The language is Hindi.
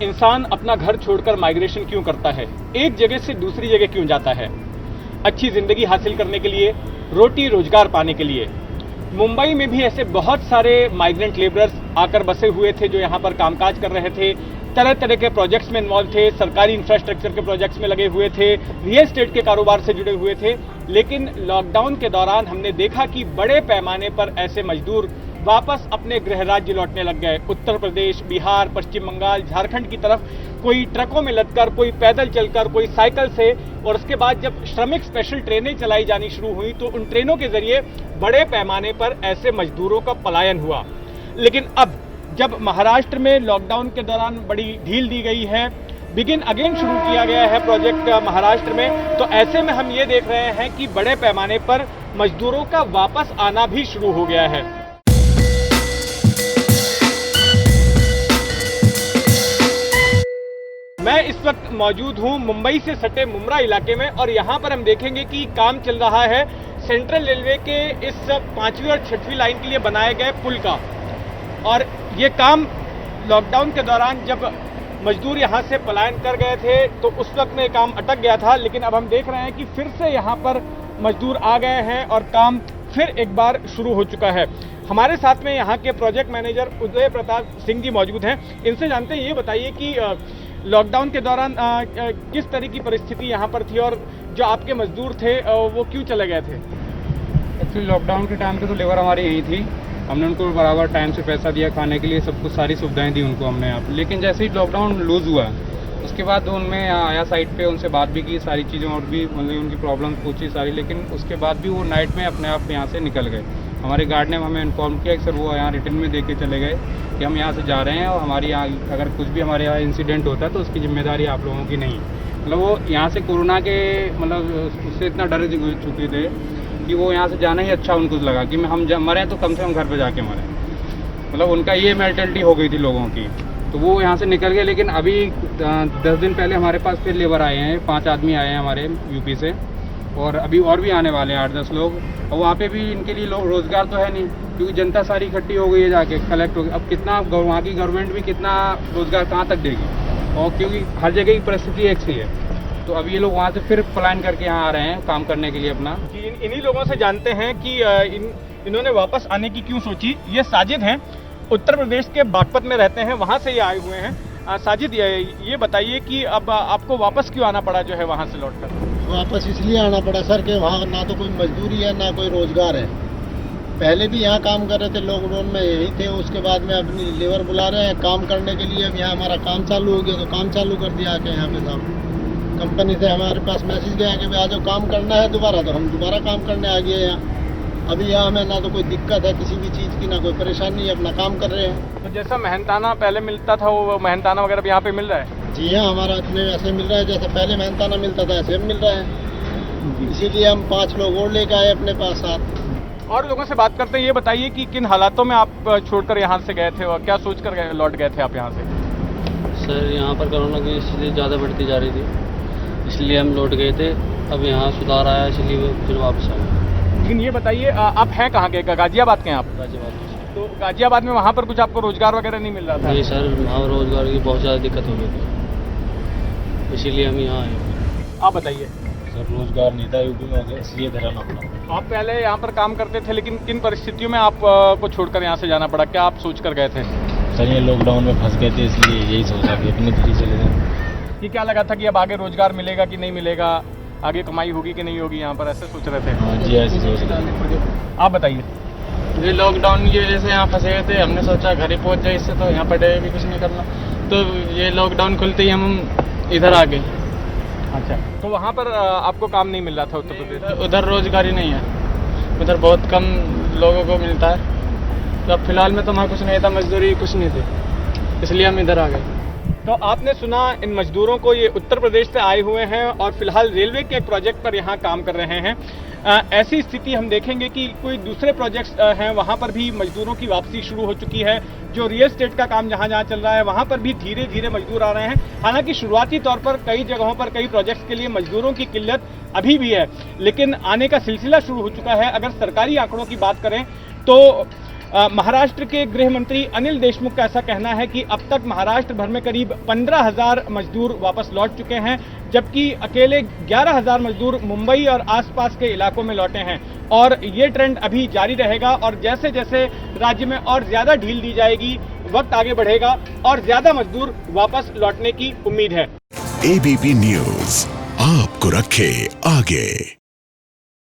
इंसान अपना घर छोड़कर माइग्रेशन क्यों करता है, एक जगह से दूसरी जगह क्यों जाता है? अच्छी जिंदगी हासिल करने के लिए, रोटी रोजगार पाने के लिए। मुंबई में भी ऐसे बहुत सारे माइग्रेंट लेबरर्स आकर बसे हुए थे जो यहाँ पर कामकाज कर रहे थे, तरह तरह के प्रोजेक्ट्स में इन्वॉल्व थे, सरकारी इंफ्रास्ट्रक्चर के प्रोजेक्ट्स में लगे हुए थे, रियल एस्टेट के कारोबार से जुड़े हुए थे। लेकिन लॉकडाउन के दौरान हमने देखा कि बड़े पैमाने पर ऐसे मजदूर वापस अपने गृह राज्य लौटने लग गए। उत्तर प्रदेश, बिहार, पश्चिम बंगाल, झारखंड की तरफ, कोई ट्रकों में लदकर, कोई पैदल चलकर, कोई साइकिल से। और उसके बाद जब श्रमिक स्पेशल ट्रेनें चलाई जानी शुरू हुई तो उन ट्रेनों के जरिए बड़े पैमाने पर ऐसे मजदूरों का पलायन हुआ। लेकिन अब जब महाराष्ट्र में लॉकडाउन के दौरान बड़ी ढील दी गई है, बिगिन अगेन शुरू किया गया है प्रोजेक्ट महाराष्ट्र में, तो ऐसे में हम ये देख रहे हैं कि बड़े पैमाने पर मजदूरों का वापस आना भी शुरू हो गया है। मैं इस वक्त मौजूद हूं मुंबई से सटे मुमरा इलाके में और यहां पर हम देखेंगे कि काम चल रहा है सेंट्रल रेलवे के इस 5वीं और 6वीं लाइन के लिए बनाए गए पुल का। और ये काम लॉकडाउन के दौरान जब मजदूर यहां से पलायन कर गए थे तो उस वक्त में काम अटक गया था, लेकिन अब हम देख रहे हैं कि फिर से यहां पर मजदूर आ गए हैं और काम फिर एक बार शुरू हो चुका है। हमारे साथ में यहाँ के प्रोजेक्ट मैनेजर उदय प्रताप सिंह जी मौजूद हैं। इनसे जानते हैं, ये बताइए कि लॉकडाउन के दौरान किस तरह की परिस्थिति यहाँ पर थी और जो आपके मजदूर थे वो क्यों चले गए थे? एक्चुअली लॉकडाउन के टाइम पे तो लेबर हमारी यही थी, हमने उनको बराबर टाइम से पैसा दिया, खाने के लिए सब कुछ सारी सुविधाएं दी उनको हमने यहाँ। लेकिन जैसे ही लॉकडाउन लूज़ हुआ उसके बाद उनमें आया साइट पे, उनसे बात भी की, सारी चीज़ें और भी मतलब उनकी प्रॉब्लम पूछी सारी, लेकिन उसके बाद भी वो नाइट में अपने आप यहाँ से निकल गए। हमारे गार्ड ने हमें इन्फॉर्म किया कि सर वो यहाँ रिटर्न में दे के चले गए कि हम यहाँ से जा रहे हैं और हमारी यहाँ अगर कुछ भी हमारे यहाँ इंसिडेंट होता है तो उसकी जिम्मेदारी आप लोगों की नहीं। मतलब वो यहाँ से कोरोना के मतलब उससे इतना डर चुके थे कि वो यहाँ से जाना ही अच्छा उनको लगा कि हम मरें तो कम से कम घर पर जाके मरें। मतलब उनका ये मेंटलिटी हो गई थी लोगों की, तो वो यहाँ से निकल गए। लेकिन अभी 10 दिन पहले हमारे पास फिर लेबर आए हैं, 5 आदमी आए हैं हमारे यूपी से, और अभी और भी आने वाले हैं 8-10 लोग। और वहाँ पे भी इनके लिए रोजगार तो है नहीं क्योंकि जनता सारी इकट्ठी हो गई है, जाके कलेक्ट हो गई। अब कितना वहाँ की गवर्नमेंट भी कितना रोजगार कहाँ तक देगी, और क्योंकि हर जगह की परिस्थिति एक सी है, तो अब ये लोग वहाँ से फिर प्लान करके यहाँ आ रहे हैं काम करने के लिए अपना। इन्हीं लोगों से जानते हैं कि इन्होंने वापस आने की क्यों सोची। ये साजिद हैं, उत्तर प्रदेश के बागपत में रहते हैं, वहाँ से ये आए हुए हैं। साजिद, ये बताइए कि अब आपको वापस क्यों आना पड़ा जो है वहाँ से लौटकर? वापस इसलिए आना पड़ा सर कि वहाँ ना तो कोई मजदूरी है ना कोई रोजगार है। पहले भी यहाँ काम कर रहे थे, लॉकडाउन में यही थे, उसके बाद में अपनी लेबर बुला रहे हैं काम करने के लिए। अब यहाँ हमारा काम चालू हो गया तो काम चालू कर दिया आके यहाँ पे साहब। कंपनी से हमारे पास मैसेज गया कि भाई आ जाओ काम करना है दोबारा, तो हम दोबारा काम करने आ गए यहाँ। अभी यहाँ हमें ना तो कोई दिक्कत है किसी भी चीज़ की, ना कोई परेशानी है, अपना काम कर रहे हैं। तो जैसा मेहनताना पहले मिलता था वो मेहनताना वगैरह भी यहाँ पे मिल रहा है? जी हाँ, हमारा अपने ऐसे मिल रहा है जैसे पहले मेहनताना मिलता था ऐसे मिल रहा है। इसीलिए हम 5 लोग और लेकर आए अपने पास साथ। और लोगों से बात करते हैं, ये बताइए कि किन हालातों में आप छोड़कर यहाँ से गए थे और क्या सोच कर लौट गए थे आप यहाँ से? सर यहाँ पर कोरोना की स्थिति ज़्यादा बढ़ती जा रही थी, इसलिए हम लौट गए थे। अब यहाँ सुधार आया इसलिए फिर वापस आ गए। लेकिन ये बताइए आप हैं कहाँ के? गाजियाबाद के हैं आप? गाजियाबाद। तो गाजियाबाद में वहाँ पर कुछ आपको रोजगार वगैरह नहीं मिल रहा था? नहीं सर, वहाँ रोजगार की बहुत ज़्यादा दिक्कत हो गई थी, इसीलिए हम यहाँ आए। आप बताइए। सर रोजगार नहीं था यूपी में, इसलिए धराना पड़ा। आप पहले यहाँ पर काम करते थे, लेकिन किन परिस्थितियों में आप को छोड़कर यहाँ से जाना पड़ा? क्या आप सोच कर गए थे? सर ये लॉकडाउन में फंस गए थे, इसलिए यही सोचा कि अपनी दिल्ली चले जाए। ये क्या लगा था कि अब आगे रोजगार मिलेगा कि नहीं मिलेगा, आगे कमाई होगी कि नहीं होगी, यहाँ पर ऐसे सोच रहे थे? हाँ जी, ऐसे सोच रहे थे। आप बताइए। ये लॉकडाउन की वजह से यहाँ फंसे हुए थे, हमने सोचा घर ही पहुँच जाए, इससे तो यहाँ पड़े भी कुछ नहीं करना, तो ये लॉकडाउन खुलते ही हम इधर आ गए। अच्छा, तो वहाँ पर आपको काम नहीं मिल रहा था उत्तर प्रदेश? उधर रोजगार ही नहीं है, उधर बहुत कम लोगों को मिलता है। तो अब फिलहाल में तो वहाँ कुछ नहीं था, मजदूरी कुछ नहीं थी, इसलिए हम इधर आ गए। तो आपने सुना इन मजदूरों को, ये उत्तर प्रदेश से आए हुए हैं और फिलहाल रेलवे के एक प्रोजेक्ट पर यहाँ काम कर रहे हैं। ऐसी स्थिति हम देखेंगे कि कोई दूसरे प्रोजेक्ट्स हैं वहाँ पर भी मजदूरों की वापसी शुरू हो चुकी है। जो रियल एस्टेट का काम जहाँ जहाँ चल रहा है वहाँ पर भी धीरे धीरे मजदूर आ रहे हैं। हालांकि शुरुआती तौर पर कई जगहों पर कई प्रोजेक्ट्स के लिए मजदूरों की किल्लत अभी भी है, लेकिन आने का सिलसिला शुरू हो चुका है। अगर सरकारी आंकड़ों की बात करें तो महाराष्ट्र के गृह मंत्री अनिल देशमुख का ऐसा कहना है कि अब तक महाराष्ट्र भर में करीब 15,000 मजदूर वापस लौट चुके हैं, जबकि अकेले 11,000 मजदूर मुंबई और आसपास के इलाकों में लौटे हैं और ये ट्रेंड अभी जारी रहेगा। और जैसे जैसे राज्य में और ज्यादा ढील दी जाएगी, वक्त आगे बढ़ेगा और ज्यादा मजदूर वापस लौटने की उम्मीद है। ABP न्यूज आपको रखे आगे।